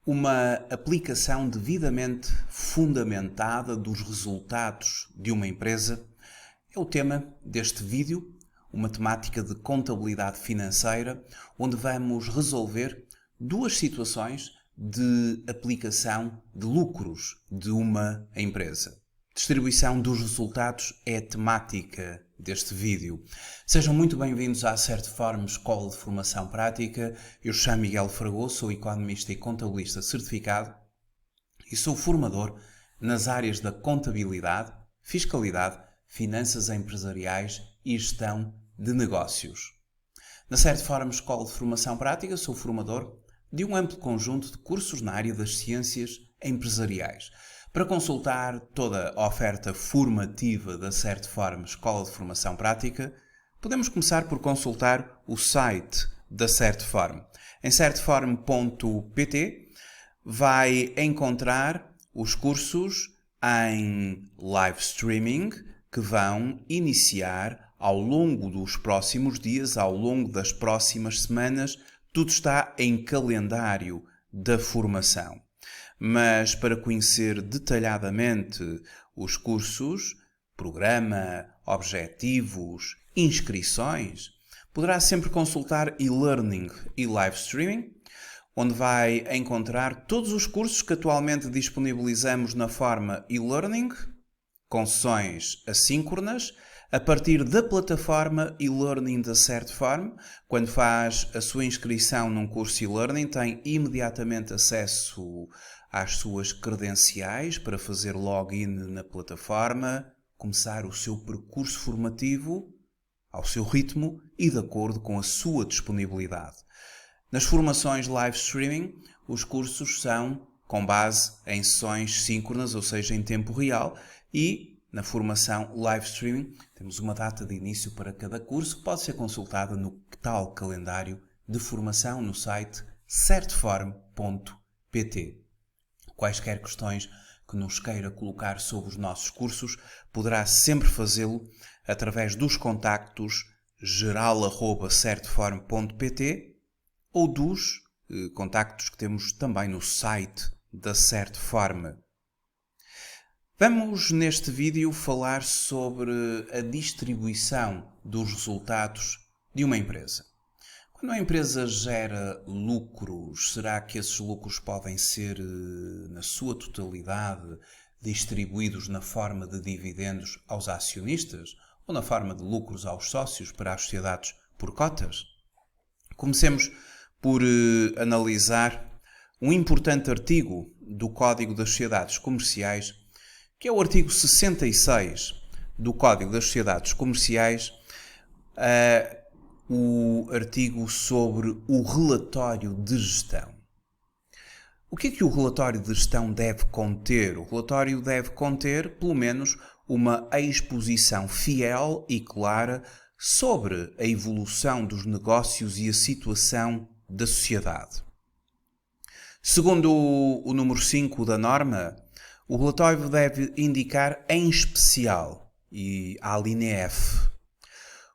Uma aplicação devidamente fundamentada dos resultados de uma empresa é o tema deste vídeo, uma temática de contabilidade financeira, onde vamos resolver duas situações de aplicação de lucros de uma empresa. Distribuição dos resultados é a temática deste vídeo. Sejam muito bem-vindos à Certiform Escola de Formação Prática. Eu chamo Miguel Fragoso, sou economista e contabilista certificado e sou formador nas áreas da contabilidade, fiscalidade, finanças empresariais e gestão de negócios. Na Certiform Escola de Formação Prática sou formador de um amplo conjunto de cursos na área das ciências empresariais. Para consultar toda a oferta formativa da Certiform Escola de Formação Prática, podemos começar por consultar o site da Certiform. Em certiform.pt vai encontrar os cursos em live streaming que vão iniciar ao longo dos próximos dias, ao longo das próximas semanas. Tudo está em calendário da formação. Mas para conhecer detalhadamente os cursos, programa, objetivos, inscrições, poderá sempre consultar e-learning e live streaming, onde vai encontrar todos os cursos que atualmente disponibilizamos na forma e-learning, com sessões assíncronas, a partir da plataforma e-learning da Certiform. Quando faz a sua inscrição num curso e-learning, tem imediatamente acesso às suas credenciais para fazer login na plataforma, começar o seu percurso formativo ao seu ritmo e de acordo com a sua disponibilidade. Nas formações live streaming, os cursos são com base em sessões síncronas, ou seja, em tempo real, e na formação live streaming temos uma data de início para cada curso que pode ser consultada no tal calendário de formação no site certiform.pt. Quaisquer questões que nos queira colocar sobre os nossos cursos, poderá sempre fazê-lo através dos contactos geral@certiform.pt ou dos contactos que temos também no site da Certiform. Vamos neste vídeo falar sobre a distribuição dos resultados de uma empresa. Quando a empresa gera lucros, será que esses lucros podem ser, na sua totalidade, distribuídos na forma de dividendos aos acionistas ou na forma de lucros aos sócios para as sociedades por cotas? Comecemos por analisar um importante artigo do Código das Sociedades Comerciais, que é o artigo 66 do Código das Sociedades Comerciais, o artigo sobre o relatório de gestão. O que é que o relatório de gestão deve conter? O relatório deve conter, pelo menos, uma exposição fiel e clara sobre a evolução dos negócios e a situação da sociedade. Segundo o número 5 da norma, o relatório deve indicar em especial, e a linha F,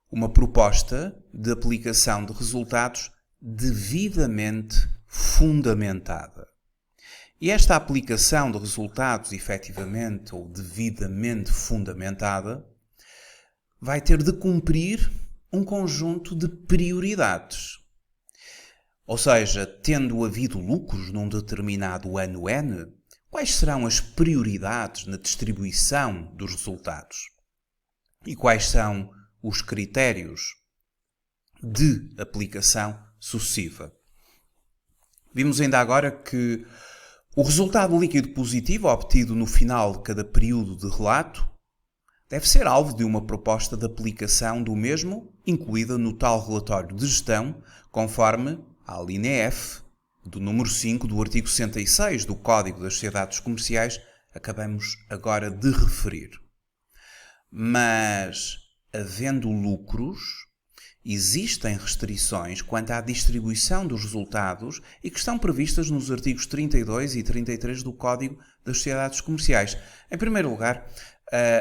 uma proposta de aplicação de resultados devidamente fundamentada. E esta aplicação de resultados efetivamente ou devidamente fundamentada vai ter de cumprir um conjunto de prioridades. Ou seja, tendo havido lucros num determinado ano N, quais serão as prioridades na distribuição dos resultados? E quais são os critérios de aplicação sucessiva? Vimos ainda agora que o resultado líquido positivo obtido no final de cada período de relato deve ser alvo de uma proposta de aplicação do mesmo, incluída no tal relatório de gestão, conforme a linha F do número 5 do artigo 66 do Código das Sociedades Comerciais acabamos agora de referir. Mas, havendo lucros, existem restrições quanto à distribuição dos resultados e que estão previstas nos artigos 32 e 33 do Código das Sociedades Comerciais. Em primeiro lugar,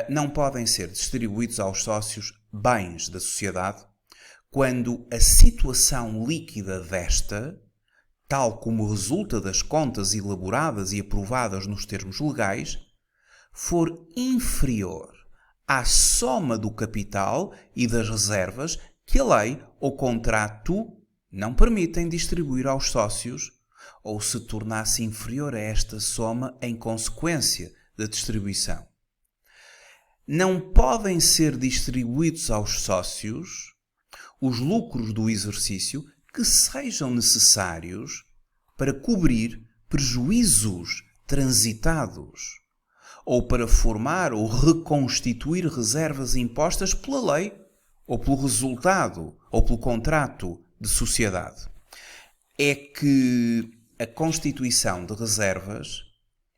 não podem ser distribuídos aos sócios bens da sociedade quando a situação líquida desta tal como resulta das contas elaboradas e aprovadas nos termos legais, for inferior à soma do capital e das reservas que a lei ou contrato não permitem distribuir aos sócios, ou se tornasse inferior a esta soma em consequência da distribuição. Não podem ser distribuídos aos sócios os lucros do exercício que sejam necessários para cobrir prejuízos transitados ou para formar ou reconstituir reservas impostas pela lei ou pelo resultado ou pelo contrato de sociedade. É que a constituição de reservas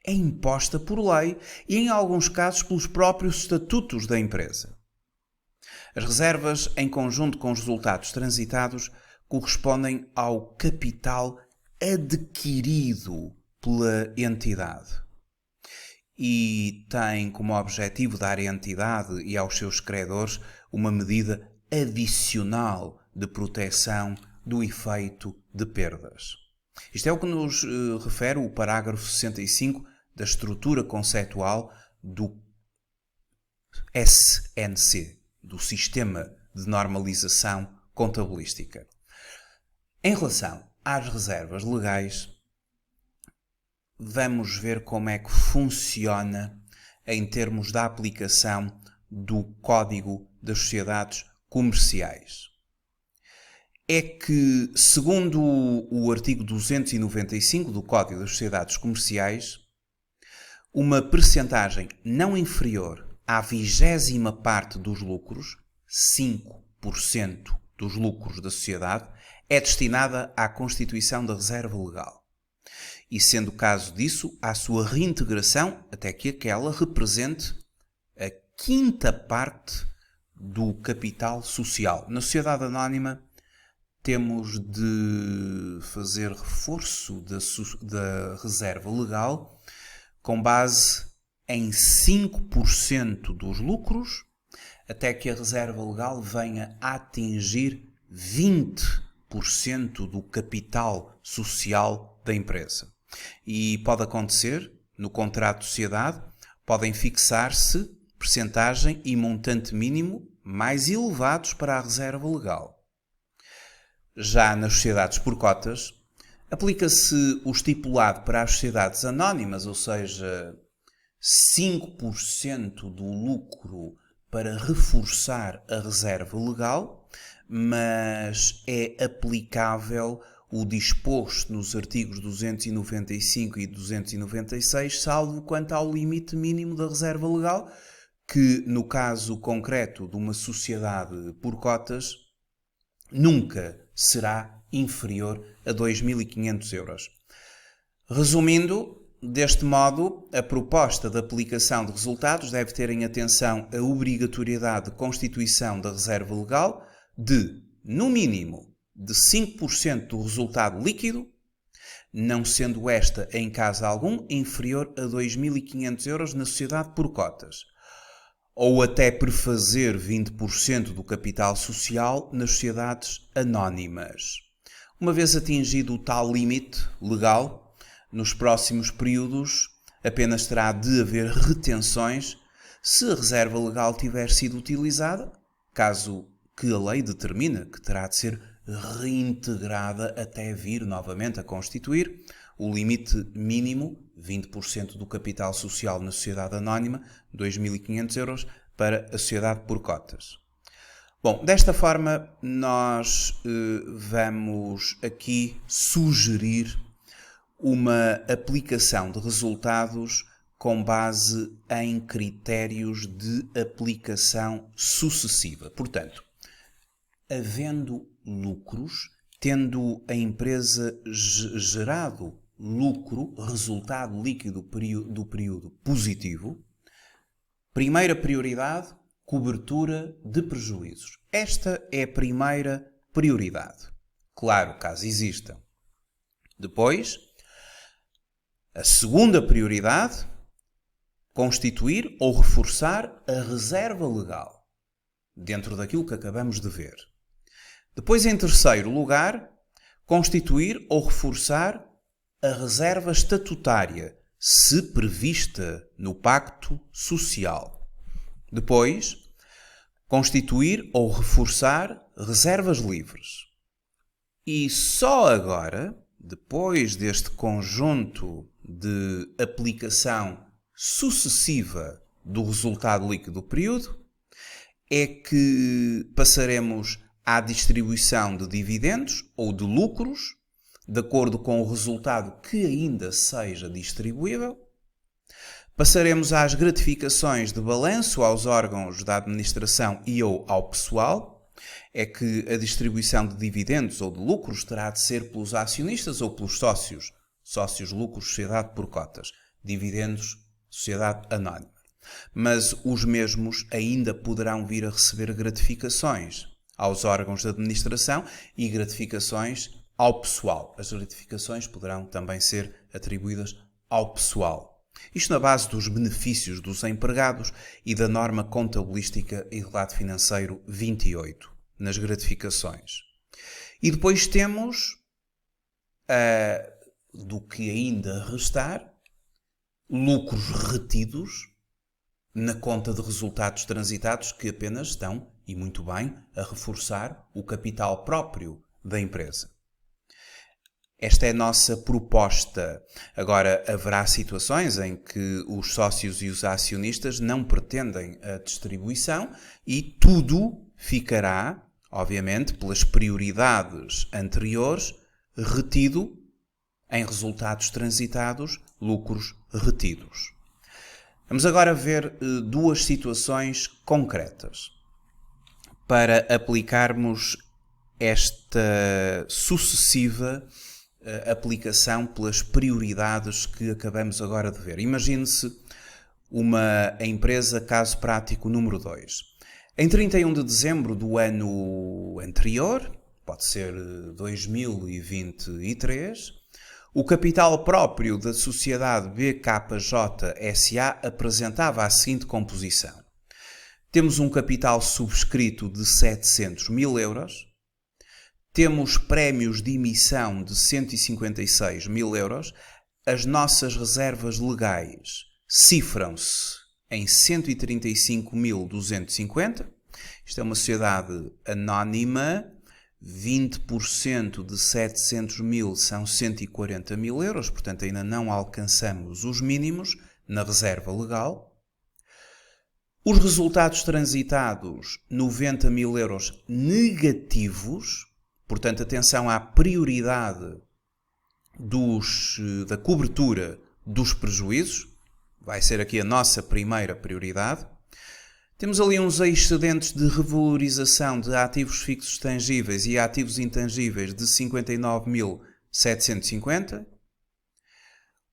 é imposta por lei e, em alguns casos, pelos próprios estatutos da empresa. As reservas, em conjunto com os resultados transitados, correspondem ao capital adquirido pela entidade e têm como objetivo dar à entidade e aos seus credores uma medida adicional de proteção do efeito de perdas. Isto é o que nos refere o parágrafo 65 da estrutura conceitual do SNC, do Sistema de Normalização Contabilística. Em relação às reservas legais, vamos ver como é que funciona em termos da aplicação do Código das Sociedades Comerciais. É que, segundo o artigo 295 do Código das Sociedades Comerciais, uma percentagem não inferior à 20ª parte dos lucros, 5% dos lucros da sociedade, é destinada à constituição da reserva legal. E, sendo o caso disso, à sua reintegração até que aquela represente a 5ª parte do capital social. Na sociedade anónima, temos de fazer reforço da reserva legal com base em 5% dos lucros, até que a reserva legal venha a atingir 20% do capital social da empresa. E pode acontecer, no contrato de sociedade, podem fixar-se percentagem e montante mínimo mais elevados para a reserva legal. Já nas sociedades por cotas, aplica-se o estipulado para as sociedades anónimas, ou seja, 5% do lucro para reforçar a reserva legal, mas é aplicável o disposto nos artigos 295 e 296, salvo quanto ao limite mínimo da reserva legal, que no caso concreto de uma sociedade por cotas, nunca será inferior a 2.500 euros. Resumindo, deste modo, a proposta de aplicação de resultados deve ter em atenção a obrigatoriedade de constituição da reserva legal de, no mínimo, de 5% do resultado líquido, não sendo esta, em caso algum, inferior a 2.500 euros na sociedade por cotas, ou até prefazer 20% do capital social nas sociedades anónimas. Uma vez atingido o tal limite legal, nos próximos períodos apenas terá de haver retenções se a reserva legal tiver sido utilizada, caso que a lei determina que terá de ser reintegrada até vir novamente a constituir o limite mínimo, 20% do capital social na sociedade anónima, 2.500 euros, para a sociedade por cotas. Bom, desta forma nós vamos aqui sugerir uma aplicação de resultados com base em critérios de aplicação sucessiva. Portanto, havendo lucros, tendo a empresa gerado lucro, resultado líquido do período positivo, primeira prioridade, cobertura de prejuízos. Esta é a primeira prioridade. Claro, caso existam. Depois, a segunda prioridade, constituir ou reforçar a reserva legal, dentro daquilo que acabamos de ver. Depois, em terceiro lugar, Constituir ou reforçar a reserva estatutária, se prevista no Pacto Social. Depois, constituir ou reforçar reservas livres. E só agora, depois deste conjunto de aplicação sucessiva do resultado líquido do período, é que passaremos à distribuição de dividendos ou de lucros, de acordo com o resultado que ainda seja distribuível. Passaremos às gratificações de balanço aos órgãos da administração e ou ao pessoal. É que a distribuição de dividendos ou de lucros terá de ser pelos acionistas ou pelos sócios. Sócios, lucros, sociedade por cotas. Dividendos, sociedade anónima. Mas os mesmos ainda poderão vir a receber gratificações aos órgãos de administração e gratificações ao pessoal. As gratificações poderão também ser atribuídas ao pessoal. Isto na base dos benefícios dos empregados e da norma contabilística e relato financeiro 28, nas gratificações. E depois temos, do que ainda restar, lucros retidos na conta de resultados transitados que apenas estão, e muito bem, a reforçar o capital próprio da empresa. Esta é a nossa proposta. Agora, haverá situações em que os sócios e os acionistas não pretendem a distribuição e tudo ficará, obviamente, pelas prioridades anteriores, retido em resultados transitados, lucros retidos. Vamos agora ver duas situações concretas para aplicarmos esta sucessiva aplicação pelas prioridades que acabamos agora de ver. Imagine-se uma empresa, caso prático número 2. Em 31 de dezembro do ano anterior, pode ser 2023, o capital próprio da sociedade BKJ SA apresentava a seguinte composição. Temos um capital subscrito de 700 mil euros, temos prémios de emissão de 156 mil euros, as nossas reservas legais cifram-se em 135.250, isto é uma sociedade anónima, 20% de 700 mil são 140 mil euros, portanto ainda não alcançamos os mínimos na reserva legal. Os resultados transitados, 90 mil euros negativos, portanto atenção à prioridade da cobertura dos prejuízos, vai ser aqui a nossa primeira prioridade. Temos ali uns excedentes de revalorização de ativos fixos tangíveis e ativos intangíveis de 59.750.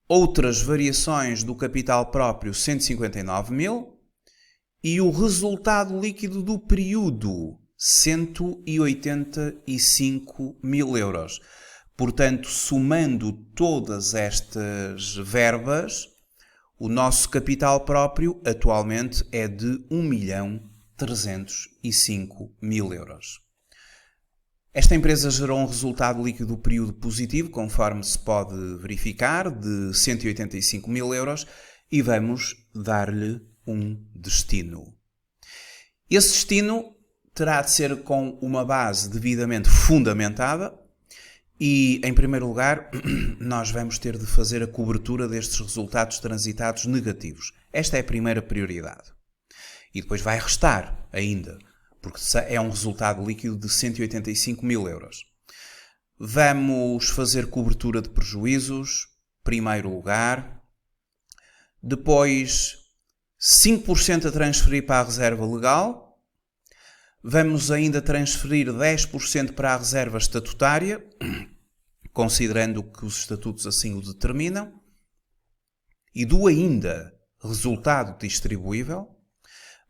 Outras variações do capital próprio, 159 mil. E o resultado líquido do período, 185 mil euros. Portanto, somando todas estas verbas, o nosso capital próprio atualmente é de 1.305.000 euros. Esta empresa gerou um resultado líquido do período positivo, conforme se pode verificar, de 185 mil euros e vamos dar-lhe um destino. Esse destino terá de ser com uma base devidamente fundamentada e, em primeiro lugar, nós vamos ter de fazer a cobertura destes resultados transitados negativos. Esta é a primeira prioridade. E depois vai restar ainda, porque é um resultado líquido de 185 mil euros. Vamos fazer cobertura de prejuízos, primeiro lugar. Depois, 5% a transferir para a reserva legal. Vamos ainda transferir 10% para a reserva estatutária, considerando que os estatutos assim o determinam. E do ainda resultado distribuível,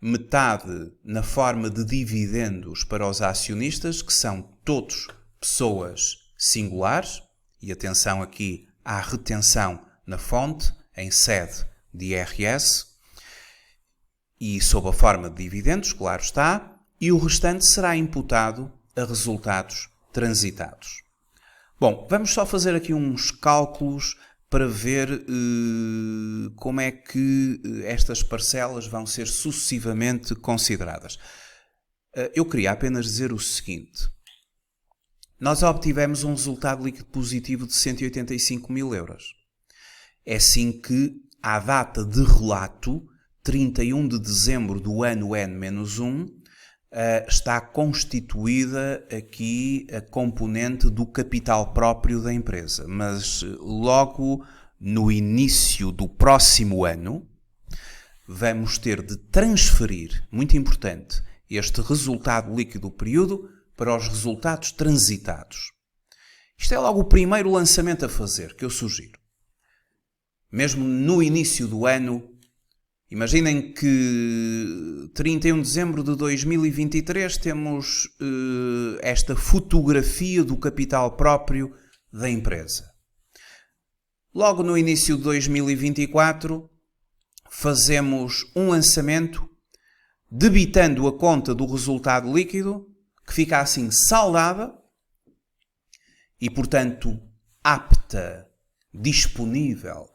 metade na forma de dividendos para os acionistas, que são todos pessoas singulares, e atenção aqui à retenção na fonte, em sede de IRS, e sob a forma de dividendos, claro está, e o restante será imputado a resultados transitados. Bom, vamos só fazer aqui uns cálculos para ver como é que estas parcelas vão ser sucessivamente consideradas. Eu queria apenas dizer o seguinte. Nós obtivemos um resultado líquido positivo de 185 mil euros. É assim que, à data de relato, 31 de dezembro do ano N-1, está constituída aqui a componente do capital próprio da empresa. Mas logo no início do próximo ano, vamos ter de transferir, muito importante, este resultado líquido do período para os resultados transitados. Isto é logo o primeiro lançamento a fazer, que eu sugiro. Mesmo no início do ano, imaginem que 31 de dezembro de 2023 temos esta fotografia do capital próprio da empresa. Logo no início de 2024, fazemos um lançamento debitando a conta do resultado líquido, que fica assim saldada e, portanto, apta, disponível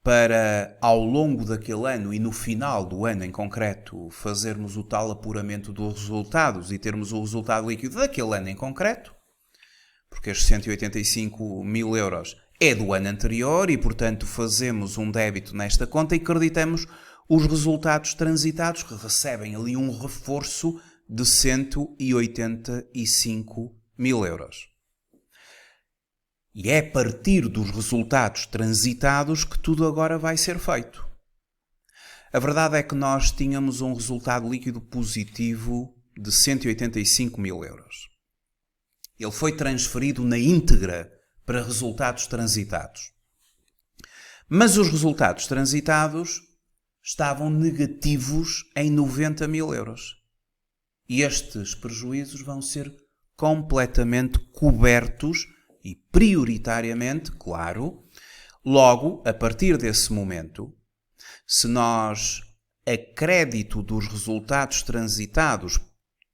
para, ao longo daquele ano e no final do ano em concreto, fazermos o tal apuramento dos resultados e termos o resultado líquido daquele ano em concreto, porque estes 185 mil euros é do ano anterior e, portanto, fazemos um débito nesta conta e creditamos os resultados transitados, que recebem ali um reforço de 185 mil euros. E é a partir dos resultados transitados que tudo agora vai ser feito. A verdade é que nós tínhamos um resultado líquido positivo de 185 mil euros. Ele foi transferido na íntegra para resultados transitados. Mas os resultados transitados estavam negativos em 90 mil euros. E estes prejuízos vão ser completamente cobertos e prioritariamente, claro, logo, a partir desse momento, se nós, a crédito dos resultados transitados,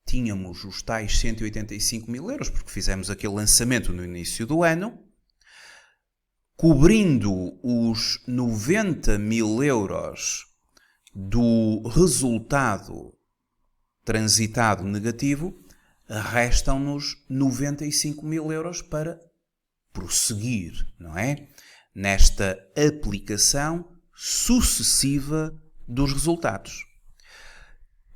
tínhamos os tais 185 mil euros, porque fizemos aquele lançamento no início do ano, cobrindo os 90 mil euros do resultado transitado negativo, restam-nos 95 mil euros para prosseguir, não é? Nesta aplicação sucessiva dos resultados.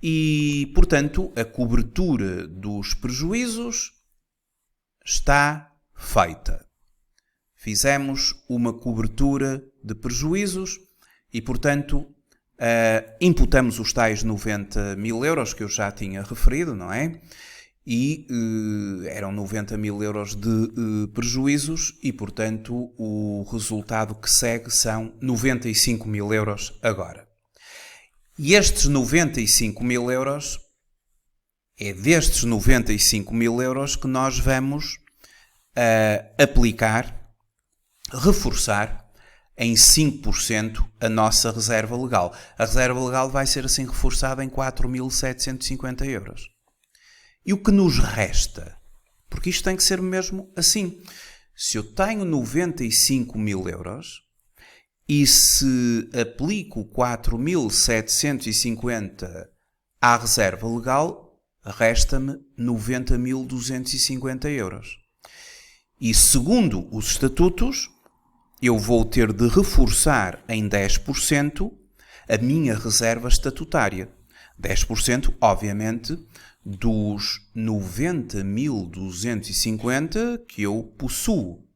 E, portanto, a cobertura dos prejuízos está feita. Fizemos uma cobertura de prejuízos e, portanto, imputamos os tais 90 mil euros que eu já tinha referido, não é? E eram 90 mil euros de prejuízos e, portanto, o resultado que segue são 95 mil euros agora. E estes 95 mil euros, é destes 95 mil euros que nós vamos aplicar, reforçar em 5% a nossa reserva legal. A reserva legal vai ser assim reforçada em 4.750 euros. E o que nos resta? Porque isto tem que ser mesmo assim. Se eu tenho 95 mil euros e se aplico 4.750 à reserva legal, resta-me 90.250 euros. E segundo os estatutos, eu vou ter de reforçar em 10% a minha reserva estatutária. 10%, obviamente, dos 90.250 que eu possuo.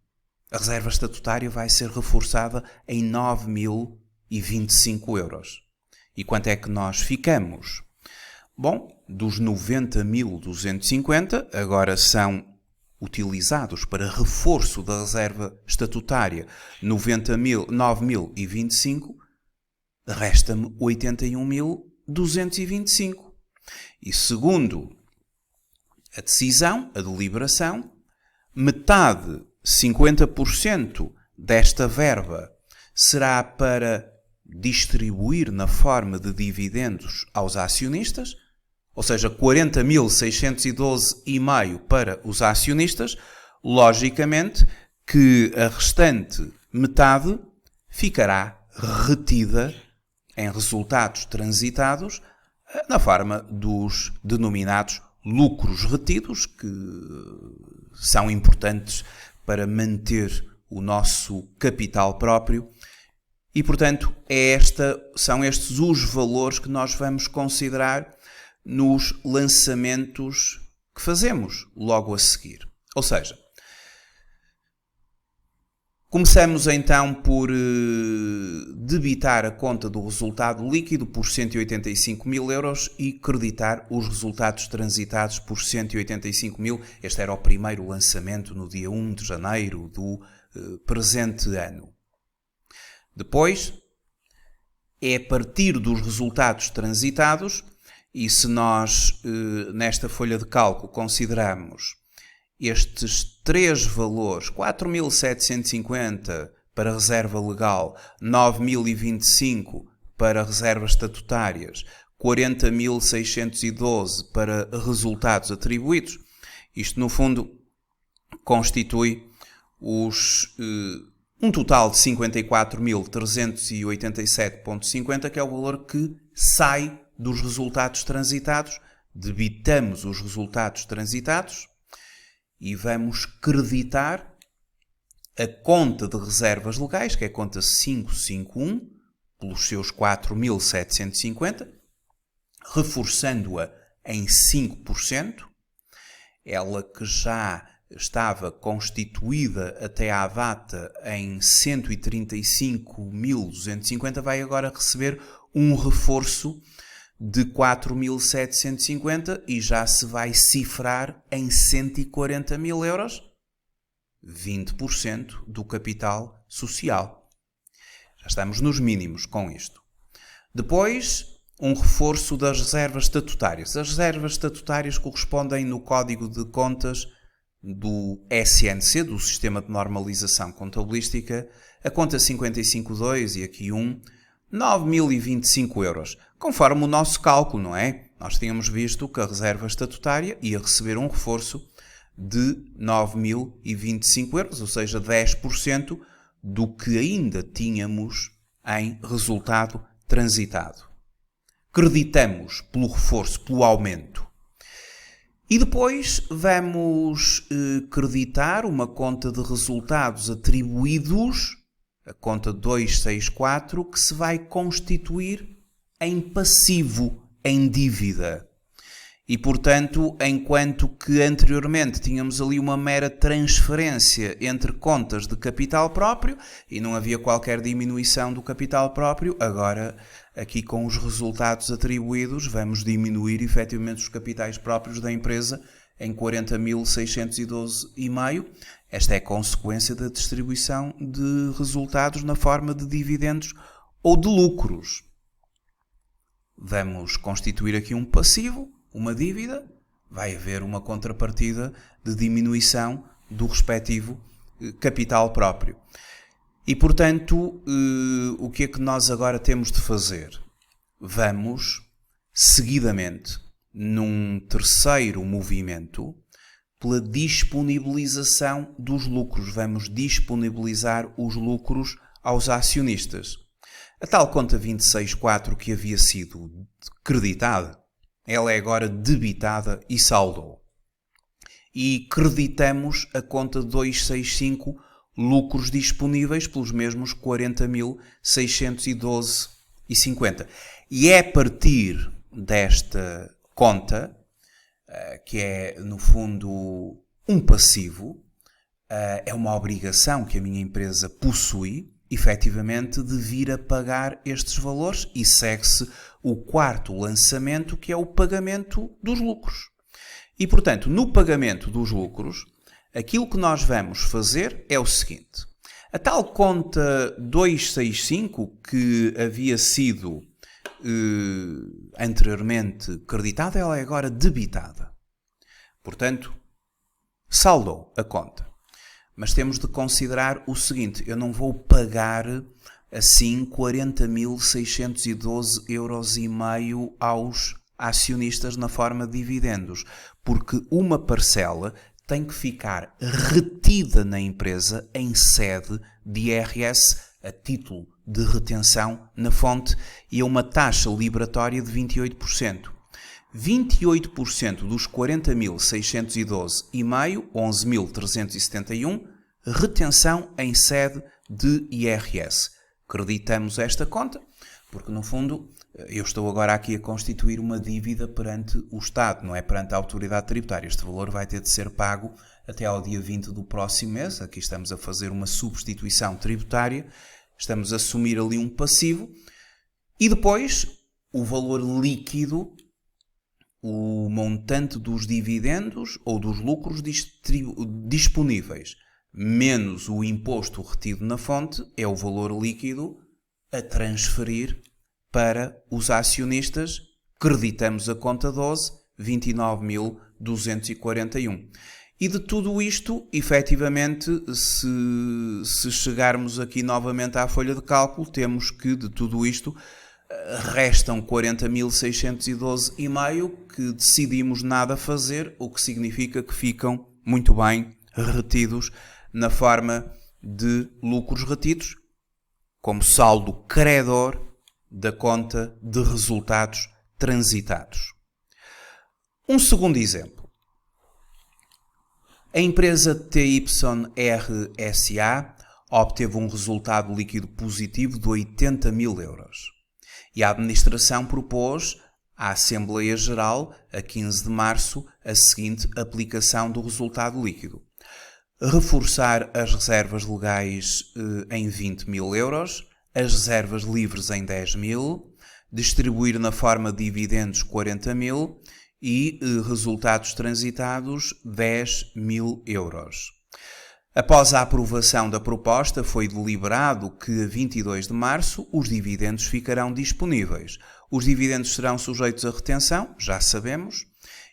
A reserva estatutária vai ser reforçada em 9.025 euros. E quanto é que nós ficamos? Bom, dos 90.250, agora são utilizados para reforço da reserva estatutária 9.025, resta-me 81.225. E segundo a decisão, a deliberação, metade, 50% desta verba será para distribuir na forma de dividendos aos acionistas, ou seja, 40.612,5 para os acionistas, logicamente que a restante metade ficará retida em resultados transitados na forma dos denominados lucros retidos, que são importantes para manter o nosso capital próprio. E, portanto, são estes os valores que nós vamos considerar nos lançamentos que fazemos logo a seguir. Ou seja, começamos então por debitar a conta do resultado líquido por 185 mil euros e creditar os resultados transitados por 185 mil. Este era o primeiro lançamento no dia 1 de janeiro do presente ano. Depois, é a partir dos resultados transitados, e se nós nesta folha de cálculo consideramos estes três valores, 4.750 para reserva legal, 9.025 para reservas estatutárias, 40.612 para resultados atribuídos, isto no fundo constitui um total de 54.387,50, que é o valor que sai dos resultados transitados. Debitamos os resultados transitados e vamos creditar a conta de reservas legais, que é a conta 551, pelos seus 4.750, reforçando-a em 5%, ela que já estava constituída até à data em 135.250, vai agora receber um reforço de 4.750 e já se vai cifrar em 140 mil euros, 20% do capital social. Já estamos nos mínimos com isto. Depois, um reforço das reservas estatutárias. As reservas estatutárias correspondem no código de contas do SNC, do Sistema de Normalização Contabilística, a conta 55.2 e aqui 9.025 euros, conforme o nosso cálculo, não é? Nós tínhamos visto que a reserva estatutária ia receber um reforço de 9.025 euros, ou seja, 10% do que ainda tínhamos em resultado transitado. Creditamos pelo reforço, pelo aumento. E depois vamos creditar uma conta de resultados atribuídos, a conta 264, que se vai constituir em passivo, em dívida. E, portanto, enquanto que anteriormente tínhamos ali uma mera transferência entre contas de capital próprio e não havia qualquer diminuição do capital próprio, agora, aqui com os resultados atribuídos, vamos diminuir efetivamente os capitais próprios da empresa em 40.612,5. Esta é a consequência da distribuição de resultados na forma de dividendos ou de lucros. Vamos constituir aqui um passivo, uma dívida, vai haver uma contrapartida de diminuição do respectivo capital próprio. E, portanto, o que é que nós agora temos de fazer? Vamos, seguidamente, num terceiro movimento, pela disponibilização dos lucros. Vamos disponibilizar os lucros aos acionistas. A tal conta 26.4 que havia sido creditada, ela é agora debitada e saldou. E creditamos a conta 265 lucros disponíveis pelos mesmos 40.612,50. E é a partir desta conta, que é no fundo um passivo, é uma obrigação que a minha empresa possui, efetivamente, de vir a pagar estes valores, e segue-se o quarto lançamento, que é o pagamento dos lucros. E, portanto, no pagamento dos lucros, aquilo que nós vamos fazer é o seguinte: a tal conta 265 que havia sido anteriormente creditada, ela é agora debitada. Portanto, saldou a conta. Mas temos de considerar o seguinte: eu não vou pagar assim 40.612,5 euros aos acionistas na forma de dividendos, porque uma parcela tem que ficar retida na empresa em sede de IRS a título de retenção na fonte e a uma taxa liberatória de 28%. 28% dos 40.612,5, 11.371, retenção em sede de IRS. Creditamos esta conta, porque no fundo eu estou agora aqui a constituir uma dívida perante o Estado, não é perante a autoridade tributária. Este valor vai ter de ser pago até ao dia 20 do próximo mês. Aqui estamos a fazer uma substituição tributária, estamos a assumir ali um passivo e depois o valor líquido, o montante dos dividendos ou dos lucros disponíveis, menos o imposto retido na fonte, é o valor líquido a transferir para os acionistas. Creditamos a conta 12, 29.241. E de tudo isto, efetivamente, se chegarmos aqui novamente à folha de cálculo, temos que de tudo isto restam 40.612,5 que decidimos nada fazer, o que significa que ficam muito bem retidos na forma de lucros retidos, como saldo credor da conta de resultados transitados. Um segundo exemplo. A empresa TYR-SA obteve um resultado líquido positivo de 80.000 euros. E a administração propôs à Assembleia Geral, a 15 de março, a seguinte aplicação do resultado líquido. Reforçar as reservas legais em 20.000 euros, as reservas livres em 10.000, distribuir na forma de dividendos 40.000 e resultados transitados 10.000 euros. Após a aprovação da proposta, foi deliberado que a 22 de março os dividendos ficarão disponíveis. Os dividendos serão sujeitos a retenção, já sabemos,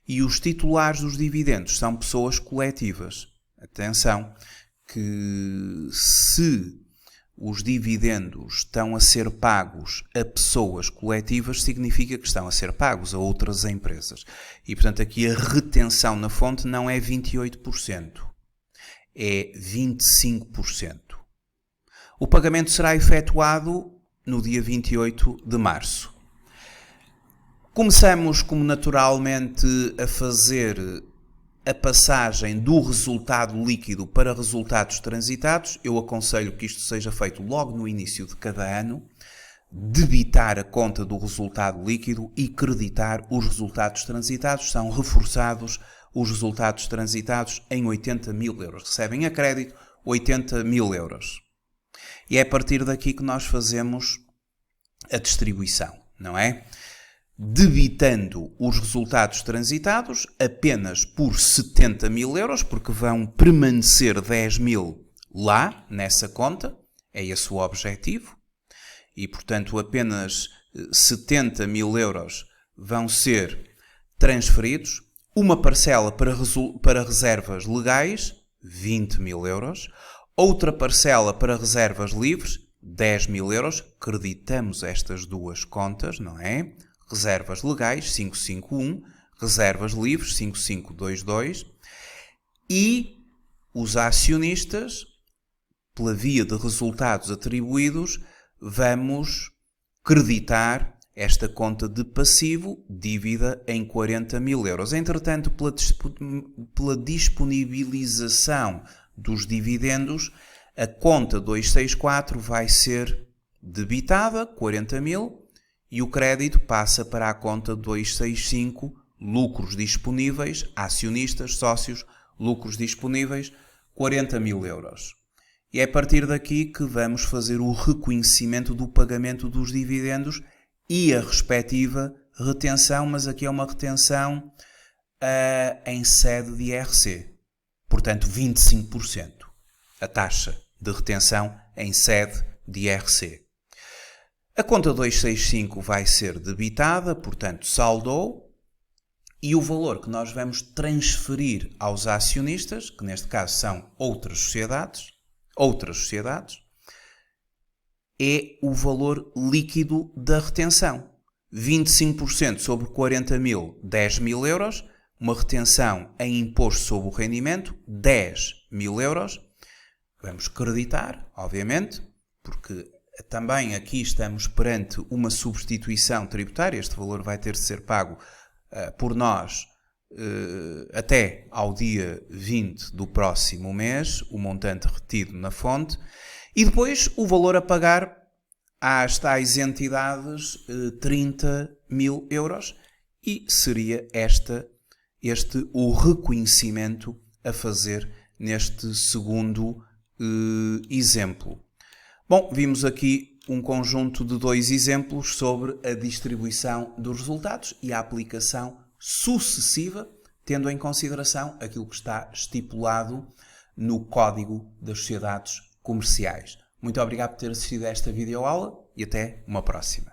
e os titulares dos dividendos são pessoas coletivas. Atenção, que se os dividendos estão a ser pagos a pessoas coletivas, significa que estão a ser pagos a outras empresas. E, portanto, aqui a retenção na fonte não é 28%, é 25%. O pagamento será efetuado no dia 28 de março. Começamos, como naturalmente, a fazer a passagem do resultado líquido para resultados transitados. Eu aconselho que isto seja feito logo no início de cada ano, debitar a conta do resultado líquido e creditar os resultados transitados. São reforçados os resultados transitados em 80.000 euros. Recebem a crédito 80.000 euros. E é a partir daqui que nós fazemos a distribuição, não é? Debitando os resultados transitados apenas por 70.000 euros, porque vão permanecer 10.000 lá, nessa conta, é esse o objetivo, e portanto apenas 70.000 euros vão ser transferidos, uma parcela para reservas legais, 20.000 euros, outra parcela para reservas livres, 10.000 euros, creditamos estas duas contas, não é? Reservas legais, 551, reservas livres, 5522, e os acionistas, pela via de resultados atribuídos, vamos creditar esta conta de passivo, dívida em 40.000 euros. Entretanto, pela disponibilização dos dividendos, a conta 264 vai ser debitada, 40.000, e o crédito passa para a conta 265, lucros disponíveis, acionistas, sócios, lucros disponíveis, 40.000 euros. E é a partir daqui que vamos fazer o reconhecimento do pagamento dos dividendos e a respectiva retenção, mas aqui é uma retenção em sede de IRC. Portanto, 25%. A taxa de retenção em sede de IRC. A conta 265 vai ser debitada, portanto saldou, e o valor que nós vamos transferir aos acionistas, que neste caso são outras sociedades, é o valor líquido da retenção. 25% sobre 40.000, 10.000 euros, uma retenção em imposto sobre o rendimento, 10.000 euros. Vamos creditar, obviamente, porque também aqui estamos perante uma substituição tributária. Este valor vai ter de ser pago por nós até ao dia 20 do próximo mês, o montante retido na fonte, e depois o valor a pagar às tais entidades, 30.000 euros, e seria este o reconhecimento a fazer neste segundo exemplo. Bom, vimos aqui um conjunto de 2 exemplos sobre a distribuição dos resultados e a aplicação sucessiva, tendo em consideração aquilo que está estipulado no Código das Sociedades Comerciais. Muito obrigado por ter assistido a esta videoaula e até uma próxima.